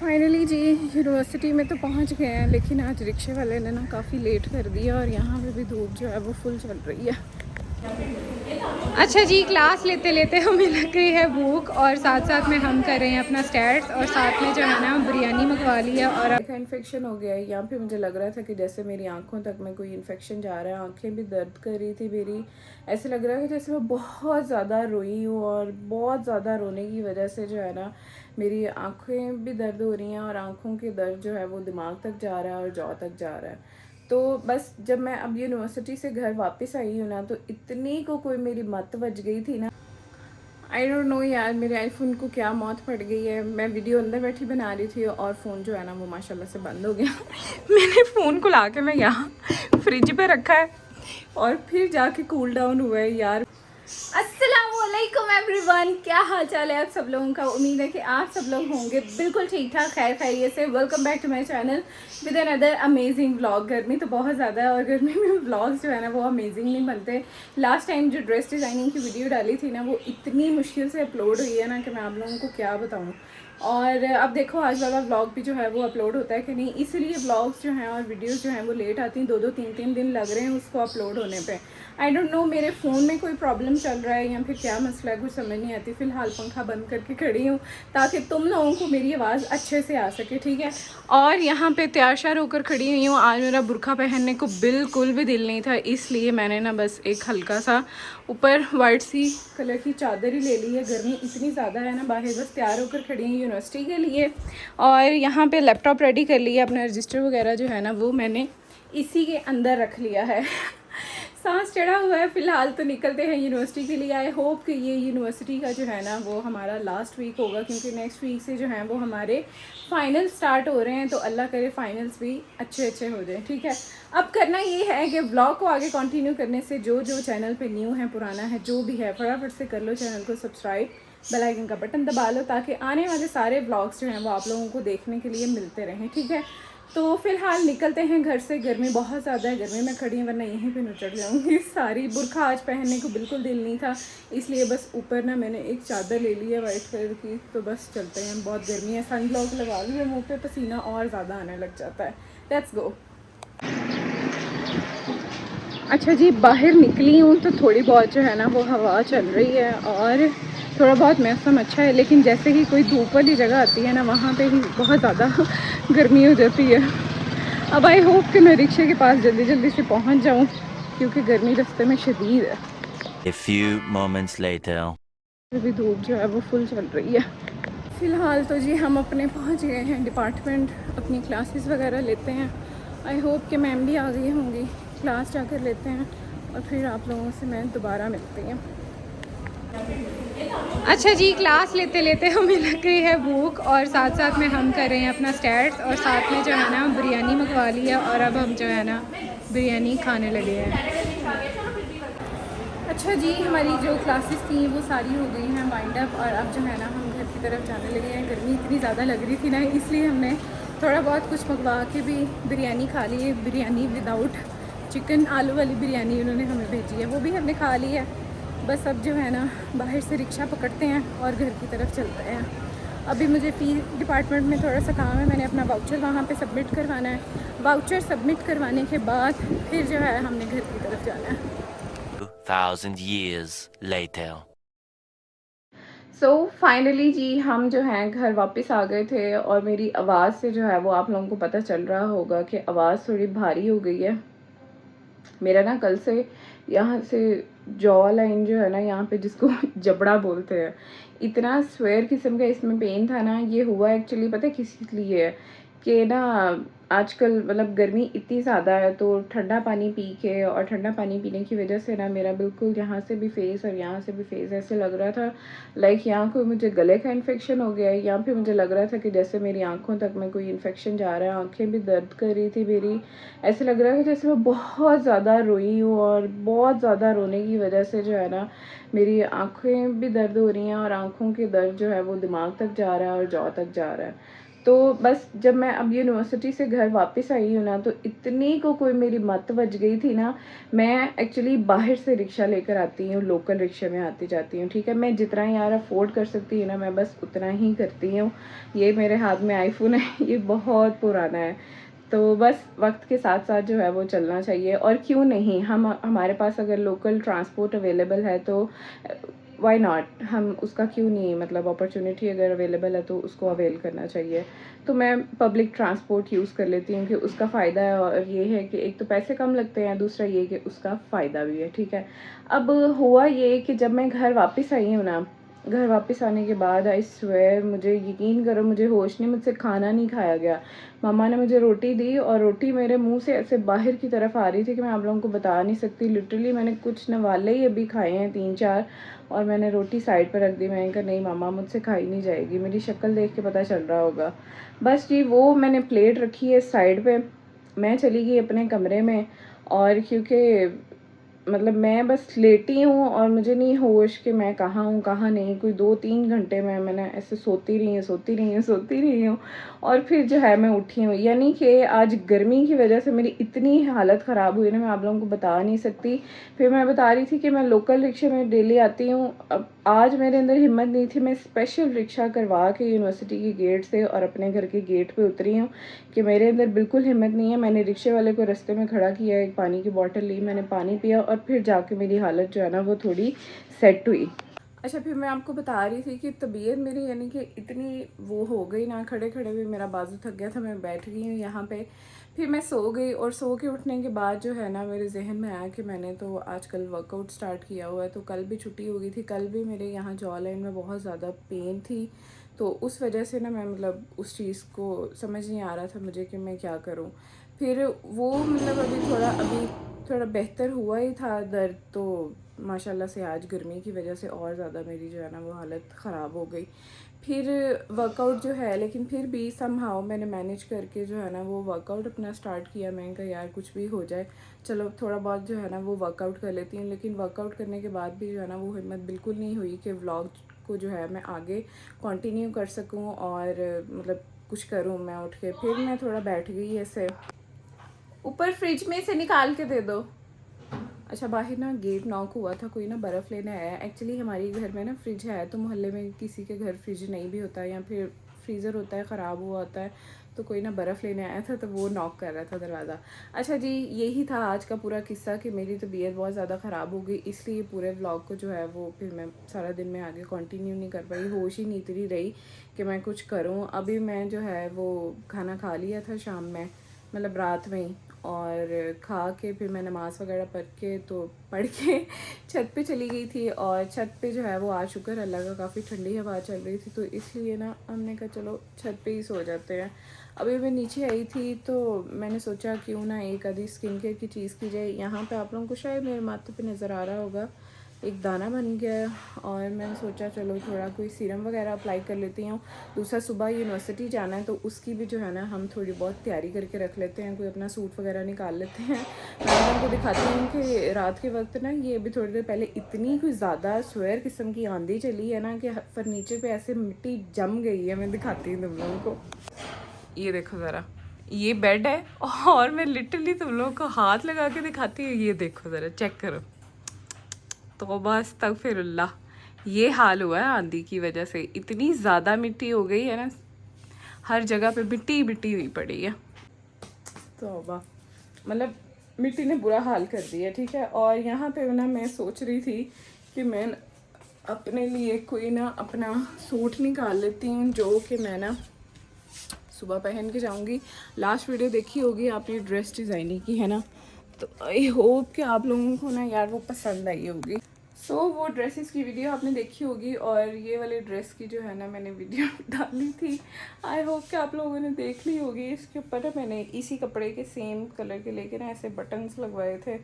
Finally जी university में तो पहुंच गए हैं, लेकिन आज रिक्शे वाले ने ना काफ़ी लेट कर दिया और यहाँ पे भी धूप जो है वो फुल चल रही है। अच्छा जी, क्लास लेते लेते हमें लग गई है भूख और साथ साथ में हम कर रहे हैं अपना स्टैट्स और साथ में जो है ना बिरयानी मंगवा लिया। और अब इन्फेक्शन हो गया है यहाँ पे। मुझे लग रहा था कि जैसे मेरी आंखों तक में कोई इन्फेक्शन जा रहा है, आंखें भी दर्द कर रही थी मेरी। ऐसे लग रहा है कि जैसे मैं बहुत ज़्यादा रोई हूँ और बहुत ज़्यादा रोने की वजह से जो है ना मेरी आंखें भी दर्द हो रही हैं और आंखों के दर्द जो है वो दिमाग तक जा रहा है और जौ तक जा रहा है। तो बस जब मैं अब यूनिवर्सिटी से घर वापस आई हूँ ना, तो इतनी को कोई मेरी मत बज गई थी ना। आई डोंट नो यार, मेरे आईफोन को क्या मौत पड़ गई है। मैं वीडियो अंदर बैठी बना रही थी और फ़ोन जो है ना वो माशाल्लाह से बंद हो गया। मैंने फ़ोन को ला के मैं यहाँ फ्रिज पे रखा है और फिर जाके कूल डाउन हुआ है यार। अस्सलामुअलैकुम एवरीवन, क्या हाल चाल है आप सब लोगों का। उम्मीद है कि आप सब लोग होंगे बिल्कुल ठीक ठाक, खैर खैरियत से। Welcome back to my channel with another amazing vlog. गर्मी तो बहुत ज़्यादा है और गर्मी में व्लॉग्स जो है ना वो अमेजिंग नहीं बनते। लास्ट टाइम जो ड्रेस डिज़ाइनिंग की वीडियो डाली थी ना वो इतनी मुश्किल से अपलोड हुई है ना कि मैं आप लोगों को क्या बताऊँ। और अब देखो आज वाला व्लॉग भी जो है वो अपलोड होता है कि नहीं, इसलिए व्लॉग्स जो हैं और वीडियोस जो हैं वो लेट आती हैं। 2-2 3-3 दिन लग रहे हैं उसको अपलोड होने पे। आई डोंट नो मेरे फ़ोन में कोई प्रॉब्लम चल रहा है या फिर क्या मसला है, कुछ समझ नहीं आती। फ़िलहाल पंखा बंद करके खड़ी हूँ ताकि तुम लोगों को मेरी आवाज़ अच्छे से आ सके, ठीक है। और यहाँ पे तैयार श्यार होकर खड़ी हुई हूँ। आज मेरा बुर्का पहनने को बिल्कुल भी दिल नहीं था, इसलिए मैंने ना बस एक हल्का सा ऊपर वाइट सी कलर की चादर ही ले ली है। गर्मी इतनी ज़्यादा है ना बाहर, बस तैयार होकर खड़ी हूँ यूनिवर्सिटी के लिए। और यहाँ पे लैपटॉप रेडी कर लिया, अपना रजिस्टर वगैरह जो है ना वो मैंने इसी के अंदर रख लिया है। सांस चढ़ा हुआ है। फ़िलहाल तो निकलते हैं यूनिवर्सिटी के लिए। आई होप कि ये यूनिवर्सिटी का जो है ना वो हमारा लास्ट वीक होगा, क्योंकि नेक्स्ट वीक से जो है वो हमारे फाइनल स्टार्ट हो रहे हैं। तो अल्लाह करे फाइनल्स भी अच्छे अच्छे हो जाए, ठीक है। अब करना ये है कि व्लॉग को आगे कंटिन्यू करने से जो जो चैनल पे न्यू है, पुराना है, जो भी है, फटाफट से कर लो चैनल को सब्सक्राइब, बेल आइकन का बटन दबा लो ताकि आने वाले सारे व्लॉग्स जो हैं वो आप लोगों को देखने के लिए मिलते रहें, ठीक है। तो फ़िलहाल निकलते हैं घर से। गर्मी बहुत ज़्यादा है, गर्मी में खड़ी हूँ वरना यहीं पे नुचड़ जाऊँगी सारी। बुर्खा आज पहनने को बिल्कुल दिल नहीं था, इसलिए बस ऊपर ना मैंने एक चादर ले ली है वाइट कलर की। तो बस चलते हैं, बहुत गर्मी है। सन ब्लॉक लगा लिया मुँह पे, पसीना और ज़्यादा आने लग जाता है। Let's go. अच्छा जी, बाहर निकली हूँ तो थोड़ी बहुत जो है ना वो हवा चल रही है और थोड़ा बहुत मौसम अच्छा है, लेकिन जैसे ही कोई धूप वाली जगह आती है ना वहाँ पे ही बहुत ज़्यादा गर्मी हो जाती है। अब आई होप कि मैं रिक्शे के पास जल्दी जल्दी से पहुँच जाऊँ, क्योंकि गर्मी रास्ते में शदीद है। A few moments later. अभी धूप जो है वो फुल चल रही है। फ़िलहाल तो जी हम अपने पहुँच गए हैं डिपार्टमेंट, अपनी क्लासेस वगैरह लेते हैं। आई होप कि मैम भी आ गई होंगी, क्लास जाकर लेते हैं और फिर आप लोगों से मैं दोबारा मिलती हूँ। अच्छा जी, क्लास लेते लेते हमें लग गई है भूख और साथ साथ में हम कर रहे हैं अपना स्टैट्स और साथ में जो है ना बिरयानी मंगवा लिया और अब हम जो है ना बिरयानी खाने लगे हैं। अच्छा जी, हमारी जो क्लासेस थी वो सारी हो गई हैं वाइंड अप और अब जो है ना हम घर की तरफ जाने लगे हैं। गर्मी इतनी ज़्यादा लग रही थी ना, इसलिए हमने थोड़ा बहुत कुछ मंगवा के भी बिरयानी खा ली है। बिरयानी विदाउट चिकन, आलू वाली बिरयानी उन्होंने हमें भेजी है, वो भी हमने खा ली है। बस अब जो है ना बाहर से रिक्शा पकड़ते हैं और घर की तरफ चलते हैं। अभी मुझे फ़ी डिपार्टमेंट में थोड़ा सा काम है, मैंने अपना वाउचर वहाँ पे सबमिट करवाना है। वाउचर सबमिट करवाने के बाद फिर जो है हमने घर की तरफ जाना है। 2,000 years later. सो फाइनली जी हम जो हैं घर वापस आ गए थे और मेरी आवाज़ से जो है वो आप लोगों को पता चल रहा होगा कि आवाज़ थोड़ी भारी हो गई है। मेरा ना कल से यहाँ से जॉ लाइन जो है ना यहाँ पे, जिसको जबड़ा बोलते हैं, इतना स्वेयर किस्म का इसमें पेन था ना। ये हुआ एक्चुअली पता है किस लिए है कि ना आजकल मतलब गर्मी इतनी ज़्यादा है, तो ठंडा पानी पी के और ठंडा पानी पीने की वजह से ना मेरा बिल्कुल यहाँ से भी फेस और यहाँ से भी फेस ऐसे लग रहा था लाइक यहाँ कोई मुझे गले का इन्फेक्शन हो गया है। यहाँ पे मुझे लग रहा था कि जैसे मेरी आंखों तक में कोई इन्फेक्शन जा रहा है, आंखें भी दर्द कर रही थी मेरी। ऐसे लग रहा है कि जैसे मैं बहुत ज़्यादा रोई हूँ और बहुत ज़्यादा रोने की वजह से जो है ना मेरी आंखें भी दर्द हो रही हैं और आंखों के दर्द जो है वो दिमाग तक जा रहा है और जौ तक जा रहा है। तो बस जब मैं अब यूनिवर्सिटी से घर वापस आई हूँ ना, तो इतनी को कोई मेरी मत बज गई थी ना। मैं एक्चुअली बाहर से रिक्शा लेकर आती हूँ, लोकल रिक्शे में आती जाती हूँ, ठीक है। मैं जितना यार अफोर्ड कर सकती हूँ ना, मैं बस उतना ही करती हूँ। ये मेरे हाथ में आईफोन है, ये बहुत पुराना है, तो बस वक्त के साथ साथ जो है वो चलना चाहिए। और क्यों नहीं, हमारे पास अगर लोकल ट्रांसपोर्ट अवेलेबल है तो वाई नॉट, हम उसका क्यों नहीं, मतलब अपॉर्चुनिटी अगर अवेलेबल है तो उसको अवेल करना चाहिए। तो मैं पब्लिक ट्रांसपोर्ट यूज़ कर लेती हूँ कि उसका फ़ायदा है, और ये है कि एक तो पैसे कम लगते हैं, दूसरा ये कि उसका फ़ायदा भी है, ठीक है। अब हुआ ये कि जब मैं घर वापस आई हूँ ना, घर वापस आने के बाद आई स्वेयर, मुझे यकीन करो मुझे होश नहीं, मुझसे खाना नहीं खाया गया। मम्मा ने मुझे रोटी दी और रोटी मेरे मुंह से ऐसे बाहर की तरफ आ रही थी कि मैं आप लोगों को बता नहीं सकती। लिटरली मैंने कुछ नवाले ही अभी खाए हैं 3-4, और मैंने रोटी साइड पर रख दी। मैंने कहा नहीं मामा, मुझसे खाई नहीं जाएगी, मेरी शक्ल देख के पता चल रहा होगा। बस जी, वो मैंने प्लेट रखी है साइड पे, मैं चली गई अपने कमरे में। और क्योंकि मतलब मैं बस लेटी हूँ और मुझे नहीं होश कि मैं कहाँ हूँ कहाँ नहीं, कोई 2-3 घंटे में मैंने ऐसे सोती रही हूँ। और फिर जो है मैं उठी हूँ, यानी कि आज गर्मी की वजह से मेरी इतनी हालत ख़राब हुई ना, मैं आप लोगों को बता नहीं सकती। फिर मैं बता रही थी कि मैं लोकल रिक्शे में डेली आती हूँ, अब आज मेरे अंदर हिम्मत नहीं थी, मैं स्पेशल रिक्शा करवा के यूनिवर्सिटी के गेट से और अपने घर के गेट पे उतरी हूँ कि मेरे अंदर बिल्कुल हिम्मत नहीं है। मैंने रिक्शे वाले को रास्ते में खड़ा किया, एक पानी की बोतल ली, मैंने पानी पिया, और फिर जाके मेरी हालत जो है ना वो थोड़ी सेट हुई। अच्छा, फिर मैं आपको बता रही थी कि तबीयत मेरी यानी कि इतनी वो हो गई ना, खड़े खड़े भी मेरा बाजू थक गया था, मैं बैठ गई हूँ यहाँ पे। फिर मैं सो गई, और सो के उठने के बाद जो है ना मेरे जहन में आया कि मैंने तो आजकल वर्कआउट स्टार्ट किया हुआ है, तो कल भी छुट्टी हो गई थी, कल भी मेरे यहाँ जॉ लाइन में बहुत ज़्यादा पेन थी, तो उस वजह से ना मैं मतलब उस चीज़ को समझ नहीं आ रहा था मुझे कि मैं क्या करूँ। फिर वो मतलब अभी थोड़ा बेहतर हुआ ही था दर्द, तो माशाल्लाह से आज गर्मी की वजह से और ज़्यादा मेरी जो है ना वो हालत ख़राब हो गई। फिर वर्कआउट जो है, लेकिन फिर भी समहाउ मैंने मैनेज करके जो है ना वो वर्कआउट अपना स्टार्ट किया। मैंने कहा यार कुछ भी हो जाए, चलो थोड़ा बहुत जो है ना वो वर्कआउट कर लेती हूँ। लेकिन वर्कआउट करने के बाद भी जो है ना वो हिम्मत बिल्कुल नहीं हुई कि व्लॉग को जो है मैं आगे कंटिन्यू कर सकूँ और मतलब कुछ करूँ मैं उठ के। फिर मैं थोड़ा बैठ गई ऐसे, ऊपर फ्रिज में से निकाल के दे दो। अच्छा, बाहर ना गेट नॉक हुआ था, कोई ना बर्फ़ लेने आया। एक्चुअली हमारे घर में ना फ्रिज है, तो मोहल्ले में किसी के घर फ्रिज नहीं भी होता है, या फिर फ्रीज़र होता है ख़राब हुआ होता है, तो कोई ना बर्फ़ लेने आया था, तो वो नॉक कर रहा था दरवाज़ा। अच्छा जी, यही था आज का पूरा किस्सा कि मेरी तबीयत बहुत ज़्यादा ख़राब हो गई, इसलिए पूरे व्लॉग को जो है वो फिर मैं सारा दिन में आगे कंटिन्यू नहीं कर पाई। होश ही नहीं इतनी रही कि मैं कुछ करूँ। अभी मैं जो है वो खाना खा लिया था शाम में, मतलब रात में ही, और खा के फिर मैं नमाज़ वगैरह पढ़ के छत पे चली गई थी। और छत पे जो है वो आज शुक्र अल्लाह का काफ़ी ठंडी हवा चल रही थी, तो इसलिए ना हमने कहा चलो छत पे ही सो जाते हैं। अभी मैं नीचे आई थी तो मैंने सोचा क्यों ना एक आधी स्किन केयर की चीज़ की जाए। यहाँ पे आप लोगों को शायद मेरे माथे पे नज़र आ रहा होगा, एक दाना बन गया है, और मैंने सोचा चलो थोड़ा कोई सीरम वगैरह अप्लाई कर लेती हूँ। दूसरा सुबह यूनिवर्सिटी जाना है, तो उसकी भी जो है ना हम थोड़ी बहुत तैयारी करके रख लेते हैं, कोई अपना सूट वगैरह निकाल लेते हैं। मैं आपको दिखाती हूँ कि रात के वक्त ना, ये अभी थोड़ी देर पहले इतनी कोई ज़्यादा स्वेयर किस्म की आंधी चली है ना कि फर्नीचर पे ऐसे मिट्टी जम गई है। मैं दिखाती हूँ तुम लोगों को, ये देखो ज़रा, ये बेड है, और मैं लिटरली तुम लोगों को हाथ लगा के दिखाती हूँ, ये देखो ज़रा, चेक करो। तो बस अस्तगफिरुल्लाह, ये हाल हुआ है आंधी की वजह से, इतनी ज़्यादा मिट्टी हो गई है ना, हर जगह पे मिट्टी मिट्टी हुई पड़ी है। तो मतलब मिट्टी ने बुरा हाल कर दिया, ठीक है। और यहाँ पे ना मैं सोच रही थी कि मैं अपने लिए कोई ना अपना सूट निकाल लेती हूँ, जो कि मैं ना सुबह पहन के जाऊँगी। लास्ट वीडियो देखी होगी आपने ड्रेस डिज़ाइनिंग की, है ना, तो आई होप कि आप लोगों को ना यार वो पसंद आई होगी। सो वो ड्रेसेस की वीडियो आपने देखी होगी, और ये वाले ड्रेस की जो है ना मैंने वीडियो डाली थी, आई होप कि आप लोगों ने देख ली होगी। इसके ऊपर मैंने इसी कपड़े के सेम कलर के लेके ना ऐसे बटन्स लगवाए थे,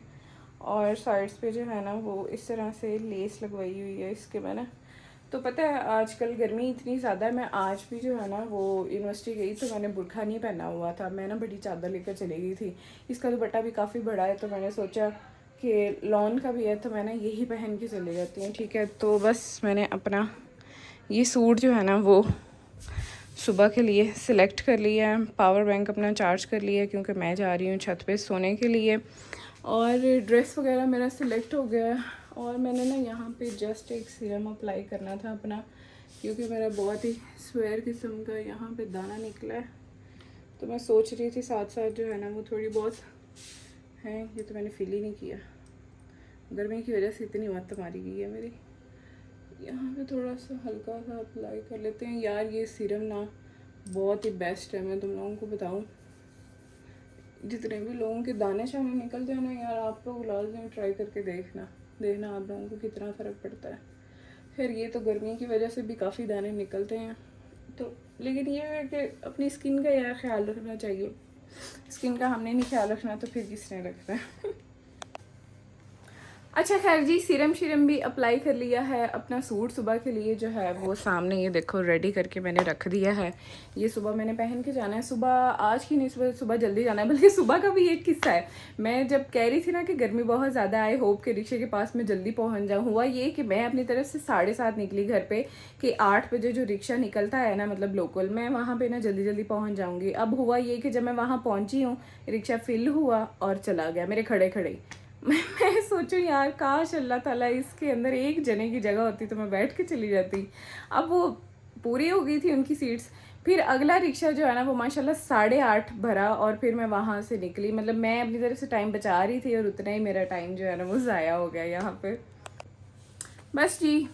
और साइड्स पे जो है ना वो इस तरह से लेस लगवाई हुई है इसके मैंने। तो पता है आजकल गर्मी इतनी ज़्यादा है, मैं आज भी जो है ना वो यूनिवर्सिटी गई तो मैंने बुरखा नहीं पहना हुआ था, मैं ना बड़ी चादर लेकर चली गई थी। इसका दुपट्टा भी काफ़ी बड़ा है, तो मैंने सोचा कि लॉन का भी है तो मैं ना यही पहन के चली जाती हूँ, ठीक है। तो बस मैंने अपना ये सूट जो है ना वो सुबह के लिए सिलेक्ट कर लिया है। पावर बैंक अपना चार्ज कर लिया है क्योंकि मैं जा रही हूँ छत पे सोने के लिए। और ड्रेस वगैरह मेरा सिलेक्ट हो गया है। और मैंने ना यहाँ पे जस्ट एक सीरम अप्लाई करना था अपना, क्योंकि मेरा बहुत ही स्वेयर किस्म का यहाँ पे दाना निकला है। तो मैं सोच रही थी साथ साथ जो है ना वो थोड़ी बहुत है, ये तो मैंने फील ही नहीं किया, गर्मी की वजह से इतनी मत मारी गई है मेरी। यहाँ पे थोड़ा सा हल्का सा अप्लाई कर लेते हैं। यार ये सीरम ना बहुत ही बेस्ट है, मैं तुम लोगों को बताऊँ, जितने भी लोगों के दाने शाने निकलते हैं ना यार, आप लोग लाजमी ट्राई करके देखना आप लोगों को कितना फ़र्क पड़ता है। खैर ये तो गर्मी की वजह से भी काफ़ी दाने निकलते हैं, तो लेकिन ये है कि अपनी स्किन का यार ख्याल रखना चाहिए। स्किन का हमने नहीं ख्याल रखना तो फिर किसने रखना है। अच्छा खैर जी, सीरम भी अप्लाई कर लिया है। अपना सूट सुबह के लिए जो है वो सामने ये देखो रेडी करके मैंने रख दिया है। ये सुबह मैंने पहन के जाना है। सुबह आज की नहीं, सुबह जल्दी जाना है, बल्कि सुबह का भी एक किस्सा है। मैं जब कह रही थी ना कि गर्मी बहुत ज़्यादा आई होप के रिक्शे के पास मैं जल्दी पहुँच जाऊँ, हुआ ये कि मैं अपनी तरफ से 7:30 निकली घर पे कि 8 बजे जो रिक्शा निकलता है ना, मतलब लोकल, मैं वहाँ पर ना जल्दी पहुँच जाऊँगी। अब हुआ ये कि जब मैं वहाँ पहुँची हूँ, रिक्शा फिल हुआ और चला गया मेरे खड़े खड़े। मैं सोचूं यार काश अल्लाह ताला इसके अंदर एक जने की जगह होती तो मैं बैठ के चली जाती। अब वो पूरी हो गई थी उनकी सीट्स। फिर अगला रिक्शा जो है ना वो माशाल्लाह 8:30 भरा और फिर मैं वहाँ से निकली। मतलब मैं अपनी तरफ से टाइम बचा रही थी और उतना ही मेरा टाइम जो है ना वो ज़ाया हो गया यहाँ पे। बस जी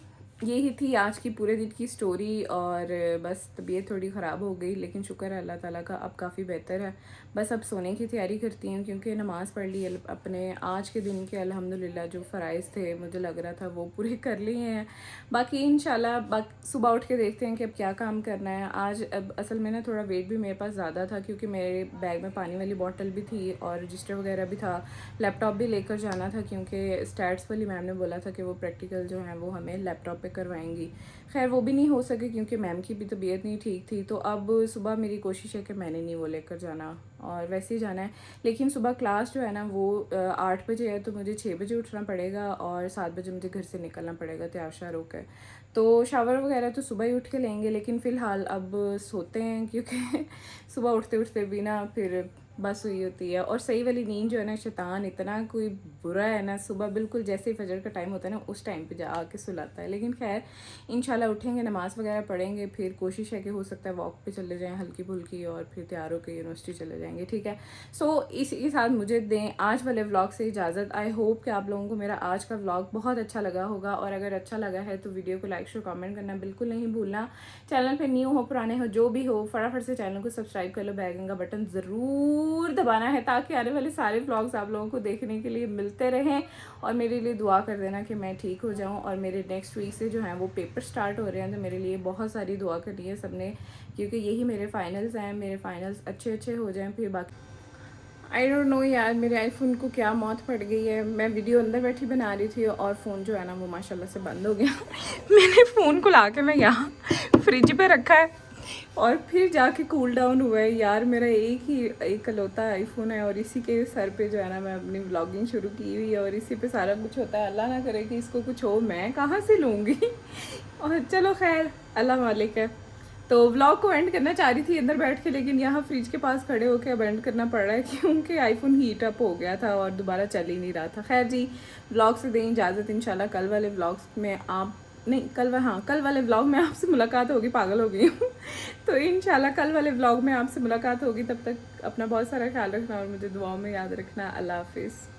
यही थी आज की पूरे दिन की स्टोरी। और बस तबीयत थोड़ी ख़राब हो गई, लेकिन शुक्र है अल्लाह ताला का अब काफ़ी बेहतर है। बस अब सोने की तैयारी करती हूँ क्योंकि नमाज़ पढ़ ली अपने आज के दिन के अल्हम्दुलिल्लाह जो फ़राइज़ थे मुझे लग रहा था वो पूरे कर लिए हैं। बाकी इंशाल्लाह सुबह उठ के देखते हैं कि अब क्या काम करना है। आज अब असल में ना थोड़ा वेट भी मेरे पास ज़्यादा था क्योंकि मेरे बैग में पानी वाली बॉटल भी थी और रजिस्टर वगैरह भी था, लैपटॉप भी लेकर जाना था क्योंकि स्टैट्स वाली मैम ने बोला था कि वो प्रैक्टिकल जो है वो हमें लैपटॉप पे करवाएंगी। खैर वो भी नहीं हो सके क्योंकि मैम की भी तबीयत नहीं ठीक थी। तो अब सुबह मेरी कोशिश है कि मैंने नहीं वो लेकर जाना और वैसे ही जाना है। लेकिन सुबह क्लास जो है ना वो 8 बजे है, तो मुझे 6 बजे उठना पड़ेगा और 7 बजे मुझे घर से निकलना पड़ेगा तैयार श्यार होकर। तो शावर वगैरह तो सुबह ही उठ के लेंगे, लेकिन फ़िलहाल अब सोते हैं क्योंकि सुबह उठते उठते भी ना फिर बस हुई होती है। और सही वाली नींद जो है ना, शैतान इतना कोई बुरा है ना, सुबह बिल्कुल जैसे ही फजर का टाइम होता है ना उस टाइम पे जा आके सुलाता है। लेकिन खैर इंशाल्लाह उठेंगे, नमाज़ वगैरह पढ़ेंगे, फिर कोशिश है कि हो सकता है वॉक पे चले जाएं हल्की फुल्की और फिर तैयार होकर यूनिवर्सिटी चले जाएंगे। ठीक है, सो इसी के साथ मुझे दें आज वाले व्लॉग से इजाज़त। आई होप कि आप लोगों को मेरा आज का व्लॉग बहुत अच्छा लगा होगा, और अगर अच्छा लगा है तो वीडियो को लाइक शेयर कमेंट करना बिल्कुल नहीं भूलना। चैनल पर न्यू हो पुराने हो जो भी हो, फटाफट से चैनल को सब्सक्राइब कर लो, बैल का बटन ज़रूर दबाना है ताकि आने वाले सारे व्लॉग्स आप लोगों को देखने के लिए मिलते रहें। और मेरे लिए दुआ कर देना कि मैं ठीक हो जाऊं। और मेरे नेक्स्ट वीक से जो है वो पेपर स्टार्ट हो रहे हैं, तो मेरे लिए बहुत सारी दुआ करनी है सबने, क्योंकि यही मेरे फाइनल्स हैं। मेरे फाइनल्स अच्छे हो जाएं, फिर बाकी आई डोंट नो यार मेरे आईफोन को क्या मौत पड़ गई है। मैं वीडियो अंदर बैठी बना रही थी और फ़ोन जो है ना वो माशाल्लाह से बंद हो गया। मैंने फ़ोन को ला के मैं यहाँ फ्रिज पे रखा है और फिर जाके कूल डाउन हुआ है। यार मेरा एक इकलौता आईफोन है और इसी के सर पे जो है ना मैं अपनी व्लॉगिंग शुरू की हुई है और इसी पे सारा कुछ होता है। अल्लाह ना करे कि इसको कुछ हो, मैं कहाँ से लूँगी। और चलो खैर अल्लाह मालिक है। तो व्लॉग को एंड करना चाह रही थी अंदर बैठ के, लेकिन यहाँ फ्रिज के पास खड़े होकर अब एंड करना पड़ रहा है क्योंकि आईफोन हीट अप हो गया था और दोबारा चल ही नहीं रहा था। खैर जी व्लॉग से दें इजाज़त। इंशाल्लाह कल वाले व्लॉग्स में कल वाले व्लॉग में आपसे मुलाकात होगी। पागल हो गई हूँ। तो इंशाल्लाह कल वाले व्लॉग में आपसे मुलाकात होगी। तब तक अपना बहुत सारा ख्याल रखना और मुझे दुआओं में याद रखना। अल्लाह हाफिज़।